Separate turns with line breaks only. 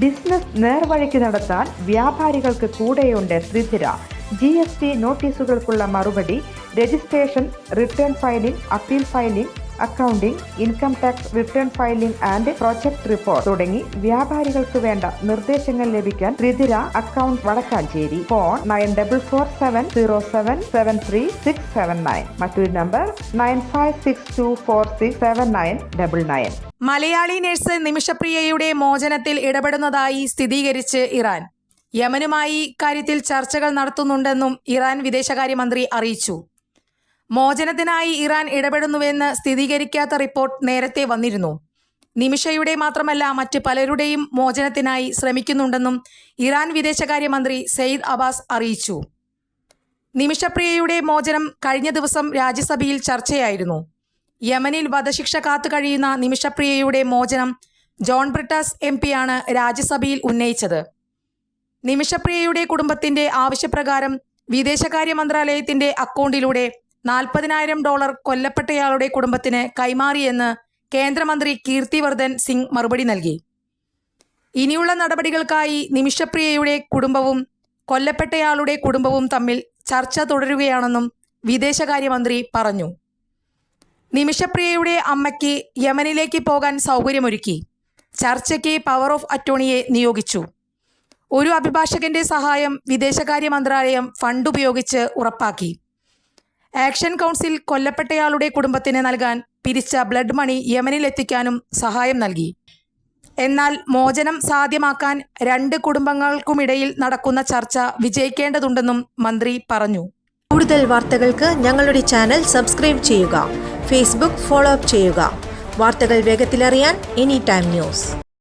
Business നേർവഴിക്ക് നടത്താൻ വ്യാപാരികൾക്ക് കൂടെയുണ്ട് ശ്രീധര. GST നോട്ടീസുകൾക്കുള്ള മറുപടി, registration, return filing, appeal filing, accounting, income tax return filing and project report തുടങ്ങി വ്യാപാരികൾക്ക് വേണ്ട നിർദ്ദേശങ്ങൾ ലഭിക്കാൻ ശ്രീധര അക്കൗണ്ട് വടക്കാഞ്ചേരി. ഫോൺ 9447077369. മറ്റൊരു നമ്പർ 9562467999.
മലയാളി നഴ്സ് നിമിഷപ്രിയയുടെ മോചനത്തിൽ ഇടപെടുന്നതായി സ്ഥിരീകരിച്ച് ഇറാൻ. യമനുമായി ഇക്കാര്യത്തിൽ ചർച്ചകൾ നടത്തുന്നുണ്ടെന്നും ഇറാൻ വിദേശകാര്യമന്ത്രി അറിയിച്ചു. മോചനത്തിനായി ഇറാൻ ഇടപെടുന്നുവെന്ന് സ്ഥിരീകരിക്കാത്ത റിപ്പോർട്ട് നേരത്തെ വന്നിരുന്നു. നിമിഷയുടെ മാത്രമല്ല മറ്റ് പലരുടെയും മോചനത്തിനായി ശ്രമിക്കുന്നുണ്ടെന്നും ഇറാൻ വിദേശകാര്യമന്ത്രി സെയ്ദ് അബ്ബാസ് അറിയിച്ചു. നിമിഷപ്രിയയുടെ മോചനം കഴിഞ്ഞ ദിവസം രാജ്യസഭയിൽ ചർച്ചയായിരുന്നു. യമനിൽ വധശിക്ഷ കാത്തു കഴിയുന്ന നിമിഷപ്രിയയുടെ മോചനം ജോൺ ബ്രിട്ടാസ് MP-യാണ് രാജ്യസഭയിൽ ഉന്നയിച്ചത്. നിമിഷപ്രിയയുടെ കുടുംബത്തിന്റെ ആവശ്യപ്രകാരം വിദേശകാര്യ മന്ത്രാലയത്തിന്റെ അക്കൗണ്ടിലൂടെ $40,000 കൊല്ലപ്പെട്ടയാളുടെ കുടുംബത്തിന് കൈമാറിയെന്ന് കേന്ദ്രമന്ത്രി കീർത്തിവർദ്ധൻ സിംഗ് മറുപടി നൽകി. ഇനിയുള്ള നടപടികൾക്കായി നിമിഷപ്രിയയുടെ കുടുംബവും കൊല്ലപ്പെട്ടയാളുടെ കുടുംബവും തമ്മിൽ ചർച്ച തുടരുകയാണെന്നും വിദേശകാര്യമന്ത്രി പറഞ്ഞു. നിമിഷപ്രിയയുടെ അമ്മയ്ക്ക് യമനിലേക്ക് പോകാൻ സൗകര്യമൊരുക്കി. ചർച്ചയ്ക്ക് പവർ ഓഫ് അറ്റോർണിയെ നിയോഗിച്ചു. ഒരു അഭിഭാഷകന്റെ സഹായം വിദേശകാര്യ മന്ത്രാലയം ഫണ്ട് ഉപയോഗിച്ച് ഉറപ്പാക്കി. ആക്ഷൻ കൗൺസിൽ കൊല്ലപ്പെട്ടയാളുടെ കുടുംബത്തിന് നൽകാൻ പിരിച്ച ബ്ലഡ് മണി യമനിൽ എത്തിക്കാനും സഹായം നൽകി. എന്നാൽ മോചനം സാധ്യമാക്കാൻ രണ്ട് കുടുംബങ്ങൾക്കുമിടയിൽ നടക്കുന്ന ചർച്ച വിജയിക്കേണ്ടതുണ്ടെന്നും മന്ത്രി പറഞ്ഞു.
കൂടുതൽ വാർത്തകൾക്ക് ഞങ്ങളുടെ ചാനൽ സബ്സ്ക്രൈബ് ചെയ്യുക. ഫേസ്ബുക്ക് ഫോളോ അപ്പ് ചെയ്യുക. വാർത്തകൾ വേഗത്തിലറിയാൻ Anytime News.